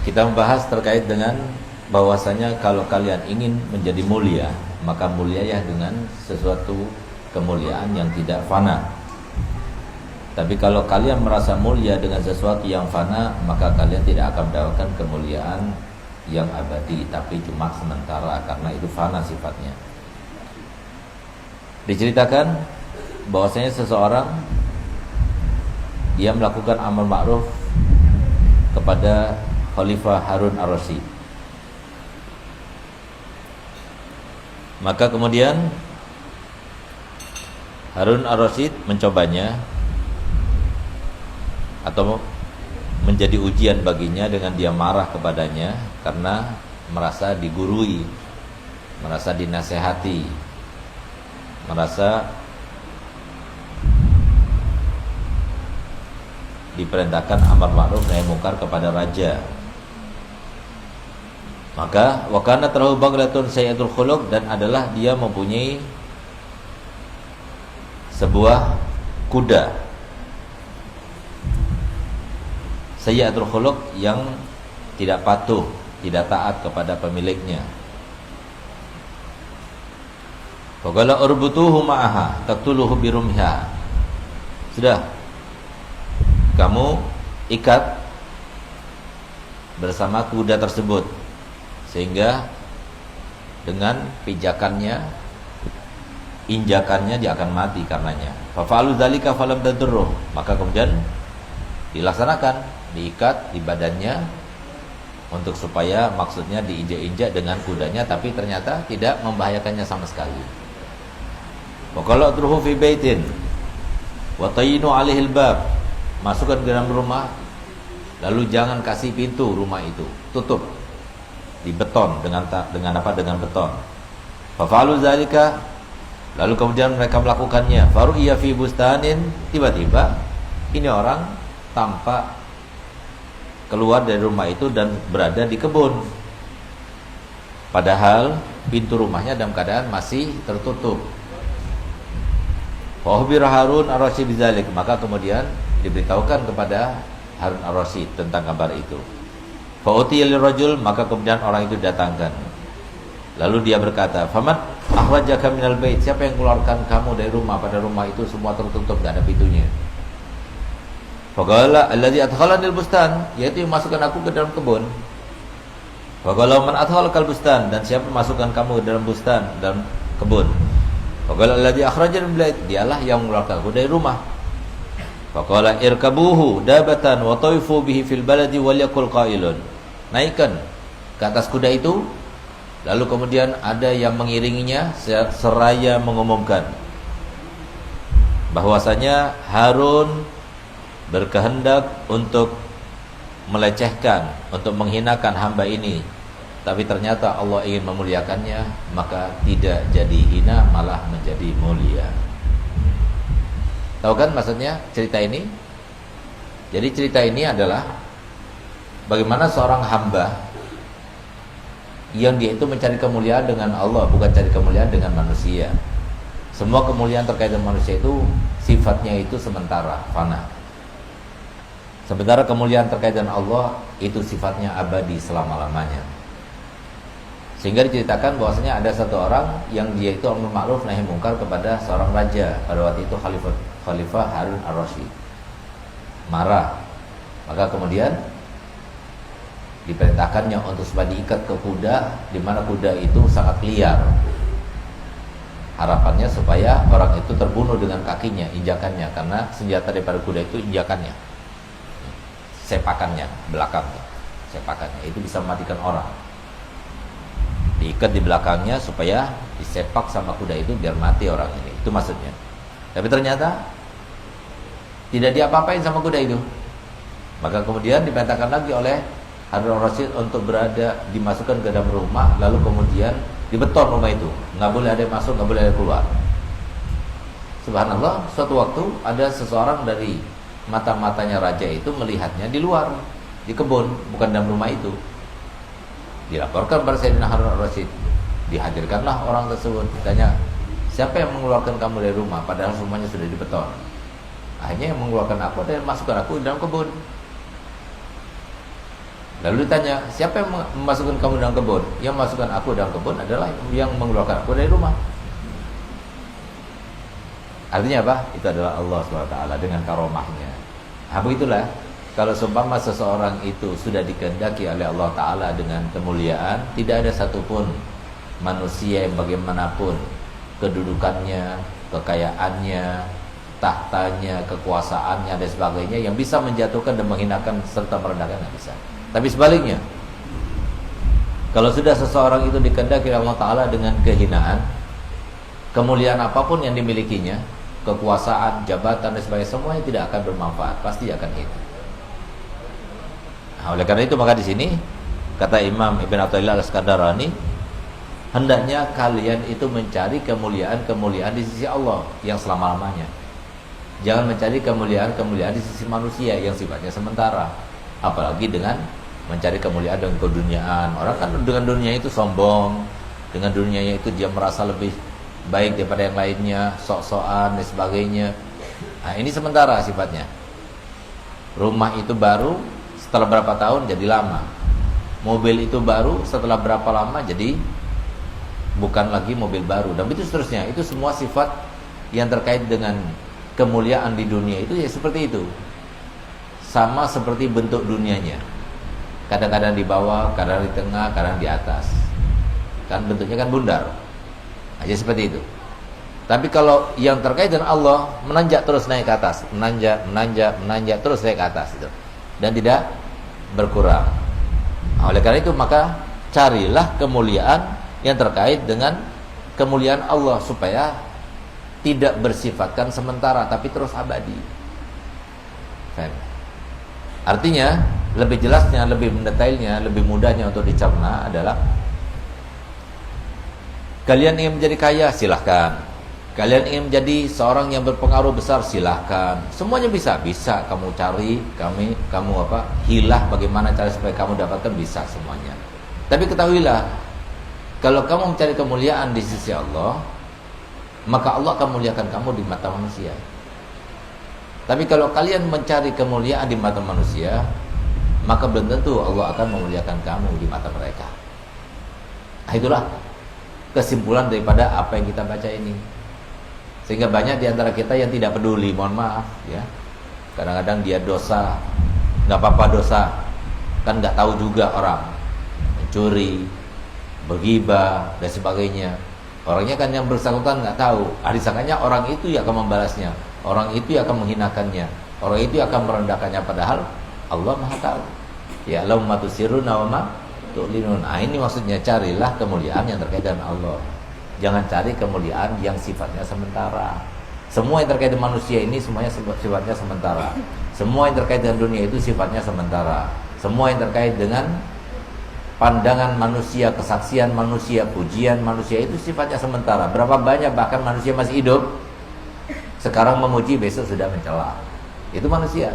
Kita membahas terkait dengan bahwasanya kalau kalian ingin menjadi mulia, maka mulialah dengan sesuatu kemuliaan yang tidak fana. Tapi kalau kalian merasa mulia dengan sesuatu yang fana, maka kalian tidak akan mendapatkan kemuliaan yang abadi, tapi cuma sementara karena itu fana sifatnya. Diceritakan bahwasanya seseorang dia melakukan amar ma'ruf kepada Khalifah Harun Ar-Rasyid. Maka kemudian Harun Ar-Rasyid mencobanya atau menjadi ujian baginya dengan dia marah kepadanya karena merasa digurui, merasa dinasehati, merasa diperintahkan amar ma'ruf nahi munkar kepada raja. Maka wakana terahu baglatun sayyidatul khuluq, dan adalah dia mempunyai sebuah kuda sayyidatul khuluq yang tidak patuh, tidak taat kepada pemiliknya. Faqala urbutuhu ma'aha taqtuluhu birumha. Sudah, kamu ikat bersama kuda tersebut sehingga dengan pijakannya, injakannya dia akan mati karenanya. Fa fa'alu dzalika falam tadurruh. Maka kemudian dilaksanakan, diikat di badannya untuk supaya maksudnya diinjak-injak dengan kudanya, tapi ternyata tidak membahayakannya sama sekali. Wa qala atruhu fi baitin wa tayyinu 'alaihi al-bab. Masukkan ke dalam rumah, lalu jangan kasih pintu rumah itu, tutup di beton dengan apa? Dengan beton. Fa fa'alu dzalika, lalu kemudian mereka melakukannya. Faru'iya fi bustanin, tiba-tiba ini orang tampak keluar dari rumah itu dan berada di kebun. Padahal pintu rumahnya dalam keadaan masih tertutup. Fa ukhbira Harun Ar-Rasyid bidzalik, maka kemudian diberitahukan kepada Harun Ar-Rasyid tentang kabar itu. Fa utiya lirajul, maka kemudian orang itu datangkan. Lalu dia berkata, "Faman akhrajaka minal bait?" Siapa yang keluarkan kamu dari rumah? Pada rumah itu semua tertutup, enggak ada pintunya. Faqala alladzi adkhalanil bustan, yaitu yang masukkan aku ke dalam kebun. Faqala man adkhalakal bustan, dan siapa masukkan kamu ke dalam bustan, dalam kebun. Faqala alladzi akhrajani minal bait, dialah yang mengeluarkan aku dari rumah. Faqala irkabuhu dabatan wa tayfu bihi fil baladi wal yaqul qailun. Naikkan ke atas kuda itu, lalu kemudian ada yang mengiringinya seraya mengumumkan bahwasanya Harun berkehendak untuk melecehkan, untuk menghinakan hamba ini, tapi ternyata Allah ingin memuliakannya, maka tidak jadi hina, malah menjadi mulia. Tahu kan maksudnya cerita ini? Jadi cerita ini adalah bagaimana seorang hamba yang dia itu mencari kemuliaan dengan Allah, bukan cari kemuliaan dengan manusia. Semua kemuliaan terkait dengan manusia itu sifatnya itu sementara, fana. Sementara kemuliaan terkait dengan Allah itu sifatnya abadi selama-lamanya. Sehingga diceritakan bahwasanya ada satu orang yang dia itu amar ma'ruf nahi munkar kepada seorang raja. Pada waktu itu Khalifah Harun Ar-Rasyid marah. Maka kemudian diperintahkannya untuk supaya diikat ke kuda, di mana kuda itu sangat liar. Harapannya supaya orang itu terbunuh dengan kakinya, injakannya, karena senjata daripada kuda itu injakannya, sepakannya, belakang sepakannya itu bisa mematikan orang. Diikat di belakangnya supaya disepak sama kuda itu biar mati orang ini, itu maksudnya. Tapi ternyata tidak diapa-apain sama kuda itu. Maka kemudian diperintahkan lagi oleh Harun Ar-Rasyid untuk berada, dimasukkan ke dalam rumah, lalu kemudian dibeton rumah itu, nggak boleh ada yang masuk, nggak boleh ada yang keluar. Subhanallah, suatu waktu ada seseorang dari mata-matanya raja itu melihatnya di luar, di kebun, bukan dalam rumah itu. Dilaporkan pada Sayyidina Harun Ar-Rasyid, dihadirkanlah orang tersebut, ditanya, siapa yang mengeluarkan kamu dari rumah padahal rumahnya sudah dibeton? Akhirnya yang mengeluarkan aku dan masukkan aku di dalam kebun. Lalu ditanya, siapa yang memasukkan kamu dalam kebun? Yang memasukkan aku dalam kebun adalah yang mengeluarkan aku dari rumah. Artinya apa? Itu adalah Allah SWT dengan karomahnya. Nah, begitulah. Kalau seumpama seseorang itu sudah dikehendaki oleh Allah Ta'ala dengan kemuliaan, tidak ada satupun manusia yang bagaimanapun kedudukannya, kekayaannya, tahtanya, kekuasaannya dan sebagainya yang bisa menjatuhkan dan menghinakan serta merendahkan, tidak bisa. Tapi sebaliknya, kalau sudah seseorang itu dikehendaki oleh Allah Ta'ala dengan kehinaan, kemuliaan apapun yang dimilikinya, kekuasaan, jabatan dan sebagainya, semuanya tidak akan bermanfaat, pasti akan hina. Nah, oleh karena itu maka di sini kata Imam Ibn Athaillah Al-Iskandarani, hendaknya kalian itu mencari kemuliaan-kemuliaan di sisi Allah yang selama-lamanya. Jangan mencari kemuliaan-kemuliaan di sisi manusia yang sifatnya sementara. Apalagi dengan mencari kemuliaan dengan keduniaan. Orang kan dengan dunia itu sombong, dengan dunianya itu dia merasa lebih baik daripada yang lainnya, sok-sokan dan sebagainya. Nah, ini sementara sifatnya. Rumah itu baru setelah berapa tahun jadi lama. Mobil itu baru setelah berapa lama jadi bukan lagi mobil baru. Dan itu seterusnya. Itu semua sifat yang terkait dengan kemuliaan di dunia itu ya seperti itu. Sama seperti bentuk dunianya. Kadang-kadang di bawah, kadang di tengah, kadang di atas. Kan bentuknya kan bundar. Aja seperti itu. Tapi kalau yang terkait dengan Allah, menanjak terus naik ke atas, menanjak terus naik ke atas itu. Dan tidak berkurang. Nah, oleh karena itu maka carilah kemuliaan yang terkait dengan kemuliaan Allah supaya tidak bersifatkan sementara tapi terus abadi. Artinya lebih jelasnya, lebih mendetailnya, lebih mudahnya untuk dicerna adalah kalian ingin menjadi kaya, silahkan. Kalian ingin menjadi seorang yang berpengaruh besar, silahkan. Semuanya bisa. Bisa kamu cari, kamu hilah bagaimana cara supaya kamu dapatkan, bisa semuanya. Tapi ketahuilah, kalau kamu mencari kemuliaan di sisi Allah, maka Allah akan muliakan kamu di mata manusia. Tapi kalau kalian mencari kemuliaan di mata manusia, maka belum tentu Allah akan memuliakan kamu di mata mereka. Nah, itulah kesimpulan daripada apa yang kita baca ini. Sehingga banyak di antara kita yang tidak peduli, mohon maaf ya. Kadang-kadang dia dosa, nggak apa-apa dosa, kan nggak tahu juga orang mencuri, berghibah dan sebagainya. Orangnya kan yang bersangkutan nggak tahu. Disangkanya orang itu yang akan membalasnya, orang itu yang akan menghinakannya, orang itu yang akan merendahkannya. Padahal Allah Maha tahu. Ya lahum ma tusirruna wa ma tu'linun. Ini maksudnya carilah kemuliaan yang terkait dengan Allah. Jangan cari kemuliaan yang sifatnya sementara. Semua yang terkait dengan manusia ini semuanya sifatnya sementara. Semua yang terkait dengan dunia itu sifatnya sementara. Semua yang terkait dengan pandangan manusia, kesaksian manusia, pujian manusia itu sifatnya sementara. Berapa banyak bahkan manusia masih hidup sekarang memuji, besok sudah mencela. Itu manusia.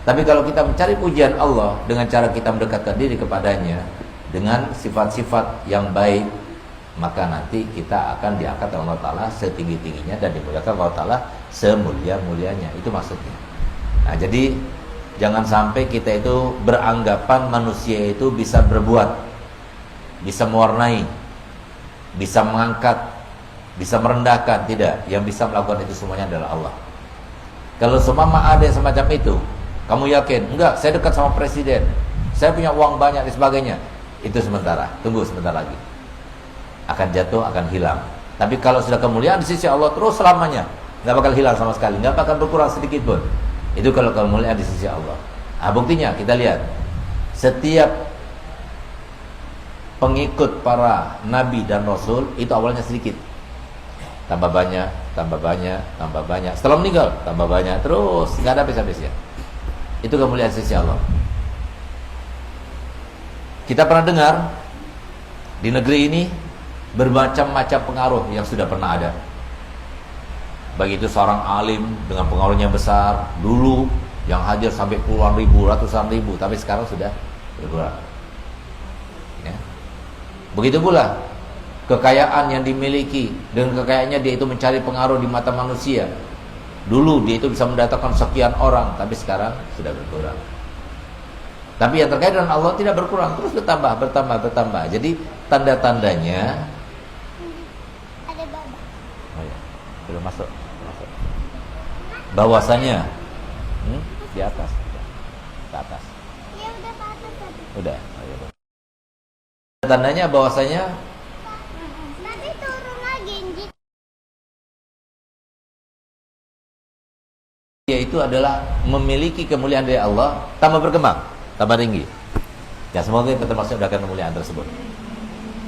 Tapi kalau kita mencari pujian Allah dengan cara kita mendekatkan diri kepadanya dengan sifat-sifat yang baik, maka nanti kita akan diangkat oleh Allah Ta'ala setinggi-tingginya dan dimuliakan Allah Ta'ala semulia-mulianya. Itu maksudnya. Nah, jadi jangan sampai kita itu beranggapan manusia itu bisa berbuat, bisa mewarnai, bisa mengangkat, bisa merendahkan. Tidak. Yang bisa melakukan itu semuanya adalah Allah. Kalau seumpama ada yang semacam itu, kamu yakin? Enggak, saya dekat sama presiden, saya punya uang banyak dan sebagainya. Itu sementara. Tunggu sebentar lagi. Akan jatuh, akan hilang. Tapi kalau sudah kemuliaan di sisi Allah terus selamanya, nggak bakal hilang sama sekali, nggak bakal berkurang sedikit pun. Itu kalau kemuliaan di sisi Allah. Nah, buktinya kita lihat setiap pengikut para nabi dan rasul itu awalnya sedikit, tambah banyak, tambah banyak, tambah banyak. Setelah meninggal tambah banyak terus, nggak ada habis-habisnya. Itu kemuliaan di sisi Allah. Kita pernah dengar di negeri ini bermacam-macam pengaruh yang sudah pernah ada. Baik itu seorang alim dengan pengaruhnya besar dulu yang hadir sampai puluhan ribu, ratusan ribu, tapi sekarang sudah berkurang. Ya. Begitu pula kekayaan yang dimiliki, dengan kekayaannya dia itu mencari pengaruh di mata manusia. Dulu dia itu bisa mendatangkan sekian orang, tapi sekarang sudah berkurang. Tapi yang terkait dengan Allah tidak berkurang, terus bertambah. Jadi tanda-tandanya Ada baba. oh ya, belum masuk. Bahwasanya di atas. Ke atas. Ya udah ke atas tadi. Udah. Oh, ya. Tandanya bahwasanya Nanti turun lagi Injik. yaitu adalah memiliki kemuliaan dari Allah, tambah berkembang, tambah tinggi. Ya semoga kita termasuk mendapatkan kemuliaan tersebut.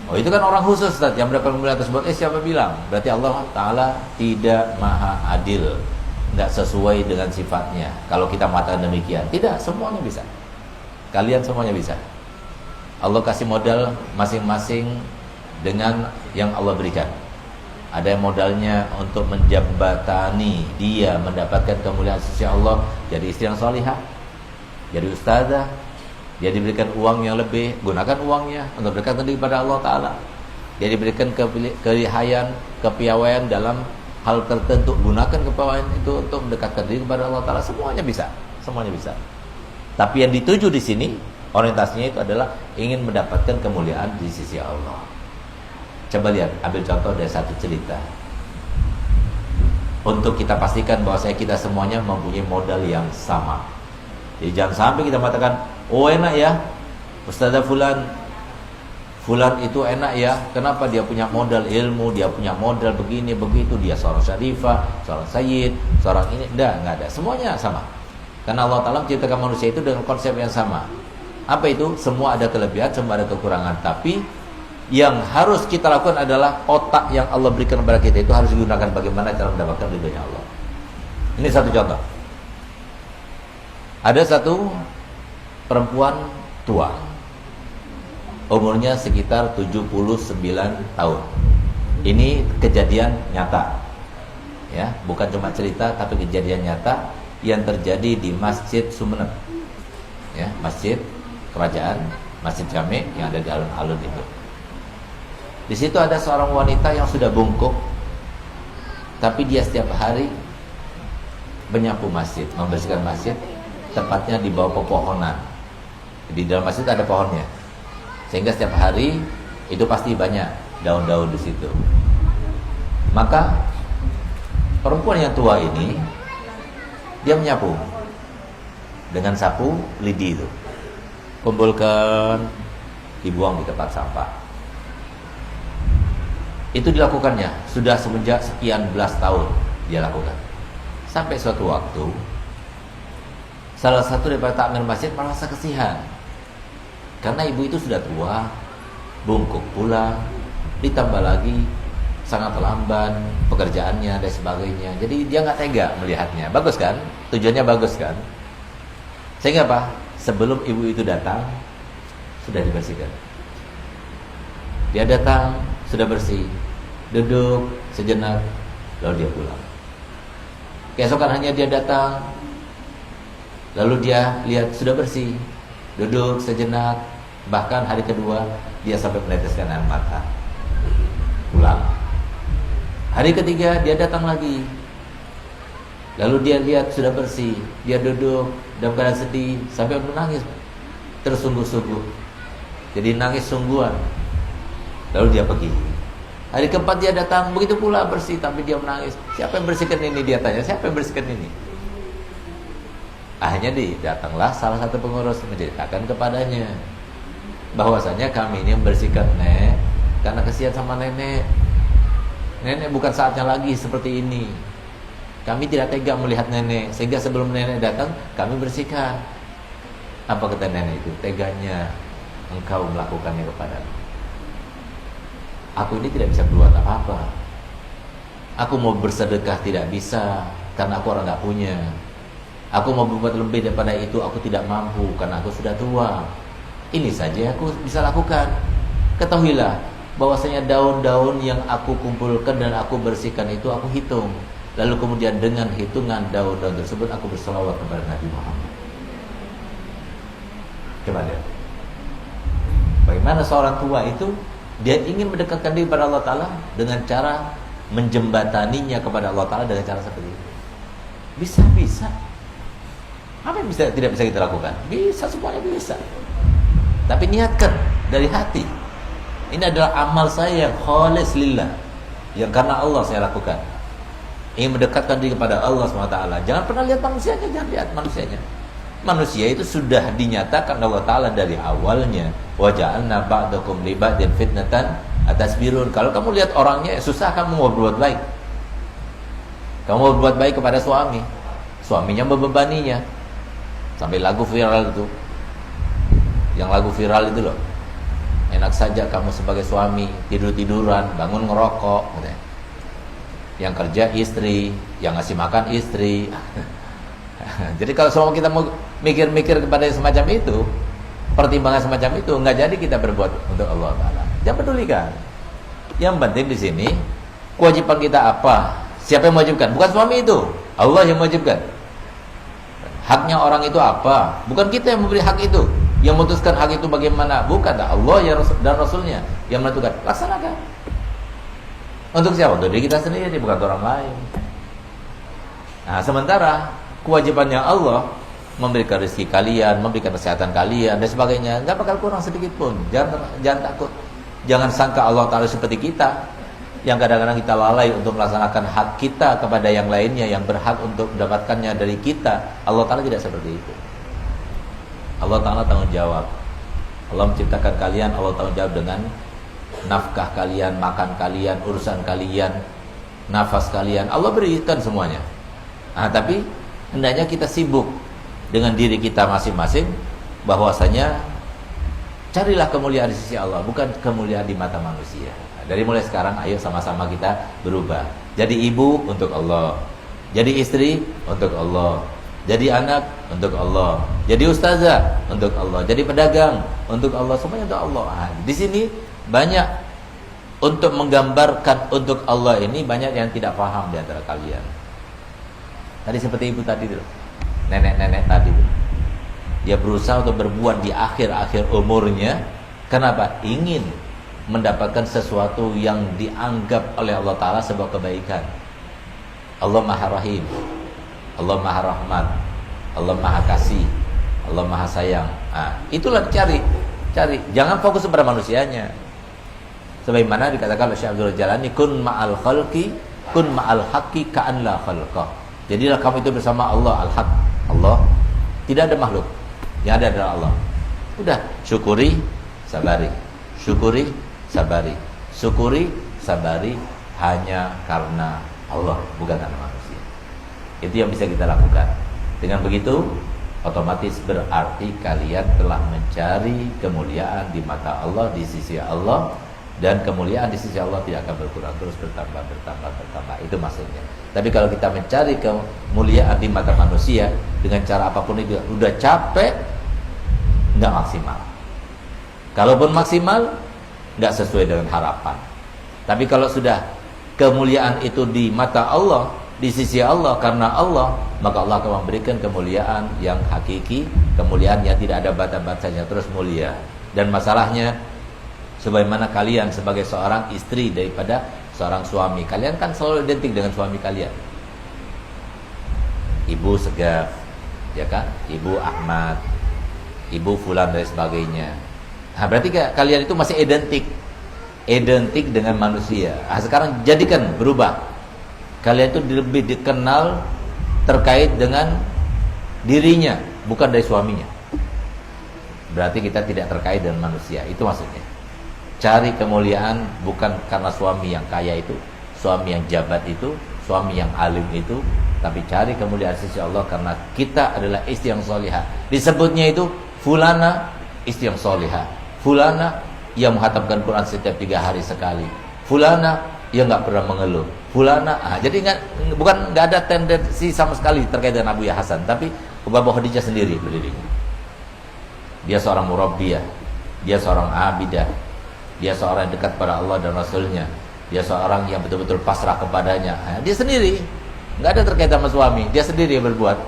Oh itu kan orang khusus Ustaz yang mendapatkan kemuliaan tersebut. Siapa bilang? Berarti Allah Ta'ala tidak maha adil, tidak sesuai dengan sifatnya. Kalau kita mengatakan demikian, tidak, semuanya bisa. Kalian semuanya bisa. Allah kasih modal masing-masing dengan yang Allah berikan. Ada yang modalnya untuk menjembatani dia mendapatkan kemuliaan sisi Allah, jadi istri yang salihah, jadi ustazah, dia diberikan uang yang lebih, gunakan uangnya untuk berdekatan diri kepada Allah Ta'ala. Dia diberikan kelihayan, kepiawaian dalam hal tertentu, gunakan kepiawaian itu untuk mendekatkan diri kepada Allah Ta'ala. Semuanya bisa, semuanya bisa. Tapi yang dituju di sini orientasinya itu adalah ingin mendapatkan kemuliaan di sisi Allah. Coba lihat, ambil contoh dari satu cerita untuk kita pastikan bahwa kita semuanya mempunyai modal yang sama. Jadi jangan sampai kita mengatakan, oh enak ya Ustazah Fulan itu enak ya, kenapa dia punya modal ilmu, dia punya modal begini begitu, dia seorang syarifah, seorang sayyid, seorang ini. Enggak ada, semuanya sama. Karena Allah Ta'ala menciptakan manusia itu dengan konsep yang sama. Apa itu? Semua ada kelebihan, semua ada kekurangan. Tapi yang harus kita lakukan adalah otak yang Allah berikan kepada kita itu harus digunakan bagaimana cara mendapatkan ridhonya Allah. Ini satu contoh. Ada satu perempuan tua, umurnya sekitar 79 tahun. Ini kejadian nyata, ya, bukan cuma cerita, tapi kejadian nyata yang terjadi di Masjid Sumeneb, ya, masjid kerajaan, Masjid Jami yang ada di alun-alun itu. Di situ ada seorang wanita yang sudah bungkuk, tapi dia setiap hari menyapu masjid, membersihkan masjid, tepatnya di bawah pepohonan. Di dalam masjid ada pohonnya, sehingga setiap hari itu pasti banyak daun-daun di situ. Maka perempuan yang tua ini dia menyapu dengan sapu lidi itu, kumpulkan, dibuang di tempat sampah. Itu dilakukannya sudah semenjak sekian belas tahun dia lakukan. Sampai suatu waktu salah satu daripada takmir masjid merasa kesian, karena ibu itu sudah tua, bungkuk pula, ditambah lagi sangat lamban pekerjaannya dan sebagainya. Jadi dia nggak tega melihatnya. Bagus kan? Tujuannya bagus kan? Sehingga apa? Sebelum ibu itu datang sudah dibersihkan. Dia datang sudah bersih, duduk sejenak, lalu dia pulang. Keesokan hanya dia datang, lalu dia lihat sudah bersih, duduk sejenak, bahkan hari kedua dia sampai meneteskan air mata, pulang. Hari ketiga dia datang lagi, lalu dia lihat sudah bersih, dia duduk dalam keadaan sedih sampai menangis tersungguh-sungguh, jadi nangis sungguhan. Lalu dia pergi. Hari keempat dia datang, begitu pula bersih, tapi dia menangis. Siapa yang bersihkan ini? Dia tanya, siapa yang bersihkan ini? Akhirnya datanglah salah satu pengurus menceritakan kepadanya bahwasanya kami ini membersihkan Nek karena kasihan sama nenek. Nenek bukan saatnya lagi seperti ini. Kami tidak tega melihat nenek, sehingga sebelum nenek datang kami bersihkan. Apa kata nenek itu? Teganya engkau melakukannya kepadaku. Aku ini tidak bisa berbuat apa-apa. Aku mau bersedekah tidak bisa, karena aku orang gak punya. Aku mau berbuat lebih daripada itu, aku tidak mampu, karena aku sudah tua. Ini saja aku bisa lakukan. Ketahuilah bahwasanya daun-daun yang aku kumpulkan dan aku bersihkan itu aku hitung. Lalu kemudian dengan hitungan daun-daun tersebut aku berselawat kepada Nabi Muhammad. Coba lihat bagaimana seorang tua itu, dia ingin mendekatkan diri kepada Allah Ta'ala dengan cara menjembataninya kepada Allah Ta'ala dengan cara seperti itu. Bisa-bisa. Apa yang tidak bisa kita lakukan? Bisa, semuanya bisa. Tapi niatkan dari hati. Ini adalah amal saya yang khalis lillah, yang karena Allah saya lakukan. Ingin mendekatkan diri kepada Allah SWT. Jangan pernah lihat manusianya, jangan lihat manusianya. Manusia itu sudah dinyatakan Allah Ta'ala dari awalnya. Wa ja'alna ba'dakum li ba'din fitnatan atasbirun. Kalau kamu lihat orangnya susah, kamu mau berbuat baik. Kamu mau berbuat baik kepada suami, suaminya membebaninya. Sampai lagu viral itu. Yang lagu viral itu loh. Enak saja kamu sebagai suami tidur-tiduran, bangun ngerokok katanya. Yang kerja istri, yang ngasih makan istri. Jadi kalau semua kita mau mikir-mikir kepada yang semacam itu, pertimbangan semacam itu, nggak jadi kita berbuat untuk Allah Ta'ala. Jangan pedulikan. Yang penting di sini kewajiban kita apa? Siapa yang mewajibkan? Bukan suami itu, Allah yang mewajibkan. Haknya orang itu apa? Bukan kita yang memberi hak itu. Yang memutuskan hak itu bagaimana? Bukan, Allah dan Rasulnya yang menentukan. Laksanakan. Untuk siapa? Untuk diri kita sendiri, bukan orang lain. Nah, sementara kewajibannya Allah memberikan rezeki kalian, memberikan kesehatan kalian dan sebagainya, nggak bakal kurang sedikit pun. Jangan takut. Jangan sangka Allah Ta'ala seperti kita, yang kadang-kadang kita lalai untuk melaksanakan hak kita kepada yang lainnya yang berhak untuk mendapatkannya dari kita. Allah Ta'ala tidak seperti itu. Allah Ta'ala tanggung jawab. Allah menciptakan kalian, Allah tanggung jawab dengan nafkah kalian, makan kalian, urusan kalian, nafas kalian. Allah berikan semuanya. Nah, tapi hendaknya kita sibuk dengan diri kita masing-masing, bahwasanya carilah kemuliaan di sisi Allah, bukan kemuliaan di mata manusia. Dari mulai sekarang, ayo sama-sama kita berubah. Jadi ibu untuk Allah, jadi istri untuk Allah, jadi anak untuk Allah, jadi ustazah untuk Allah, jadi pedagang untuk Allah, semuanya untuk Allah. Nah, di sini banyak untuk menggambarkan untuk Allah ini, banyak yang tidak paham di antara kalian. Tadi seperti ibu tadi itu, nenek-nenek tadi itu, dia berusaha untuk berbuat di akhir-akhir umurnya. Kenapa? Ingin mendapatkan sesuatu yang dianggap oleh Allah Ta'ala sebuah kebaikan. Allah Maha Rahim, Allah Maha Rahmat, Allah Maha Kasih, Allah Maha Sayang. Nah, itulah cari. Jangan fokus pada manusianya. Sebagaimana dikatakan oleh Syekh Abdul Jalani, kun ma'al khalqi, kun ma'al haqqi ka'an la khalqah. Jadilah kamu itu bersama Allah, al-haq. Allah, tidak ada makhluk, yang ada adalah Allah. Udah, syukuri, sabari. Syukuri, sabari. Syukuri, sabari hanya karena Allah, bukan karena manusia. Itu yang bisa kita lakukan. Dengan begitu, otomatis berarti kalian telah mencari kemuliaan di mata Allah, di sisi Allah. Dan kemuliaan di sisi Allah tidak akan berkurang, terus bertambah. Itu maksudnya. Tapi kalau kita mencari kemuliaan di mata manusia dengan cara apapun itu, udah capek, nggak maksimal. Kalaupun maksimal, nggak sesuai dengan harapan. Tapi kalau sudah kemuliaan itu di mata Allah, di sisi Allah, karena Allah, maka Allah akan memberikan kemuliaan yang hakiki, kemuliaan yang tidak ada batas-batasnya, terus mulia. Dan masalahnya, sebagaimana kalian sebagai seorang istri daripada seorang suami, kalian kan selalu identik dengan suami kalian. Ibu Segaf, ya kan? Ibu Ahmad, Ibu Fulan dan sebagainya. Nah, berarti kalian itu masih identik dengan manusia. Nah, sekarang jadikan berubah. Kalian itu lebih dikenal terkait dengan dirinya, bukan dari suaminya. Berarti kita tidak terkait dengan manusia. Itu maksudnya. Cari kemuliaan bukan karena suami yang kaya itu, suami yang jabat itu, suami yang alim itu, tapi cari kemuliaan sisi Allah karena kita adalah istri yang solihah. Disebutnya itu fulana, istri yang solihah. Fulana yang menghatamkan Quran setiap 3 hari sekali. Fulana yang nggak pernah mengeluh. Fulana, jadi nggak ada tendensi sama sekali terkait dengan Abu Hasan, tapi Bapak Khadijah sendiri berdirinya. Dia seorang murabbiyah, dia seorang abidah, dia seorang yang dekat pada Allah dan Rasulnya, dia seorang yang betul-betul pasrah kepadanya. Dia sendiri, nggak ada terkait sama suami, dia sendiri yang berbuat.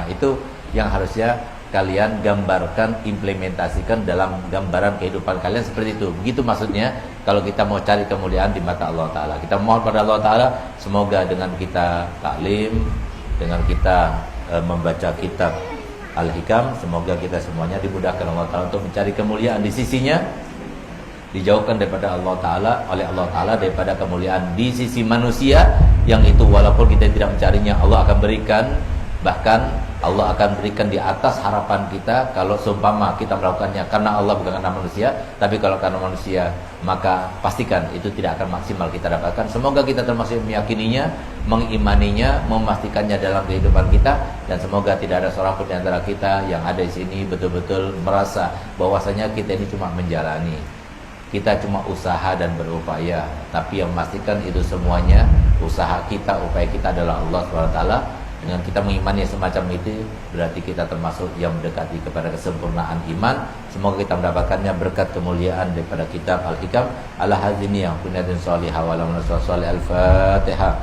Itu yang harusnya kalian gambarkan, implementasikan dalam gambaran kehidupan kalian seperti itu. Begitu maksudnya kalau kita mau cari kemuliaan di mata Allah Ta'ala. Kita mohon pada Allah Ta'ala, semoga dengan kita taklim, dengan kita membaca kitab Al-Hikam. Semoga kita semuanya dimudahkan Allah Ta'ala untuk mencari kemuliaan di sisinya, dijauhkan daripada Allah Ta'ala, oleh Allah Ta'ala daripada kemuliaan di sisi manusia, yang itu walaupun kita tidak mencarinya Allah akan berikan. Bahkan Allah akan berikan di atas harapan kita kalau seumpama kita melakukannya karena Allah bukan karena manusia. Tapi kalau karena manusia, maka pastikan itu tidak akan maksimal kita dapatkan. Semoga kita termasuk meyakininya, mengimaninya, memastikannya dalam kehidupan kita. Dan semoga tidak ada seorang pun di antara kita yang ada di sini betul-betul merasa bahwasanya kita ini cuma menjalani, kita cuma usaha dan berupaya. Tapi yang memastikan itu semuanya usaha kita, upaya kita adalah Allah SWT. Dengan kita mengimani semacam itu, berarti kita termasuk yang mendekati kepada kesempurnaan iman. Semoga kita mendapatkannya berkat kemuliaan daripada kitab Al-Hikam. Ala hazini yang kunyatin salihah wa ala Al-Fatihah.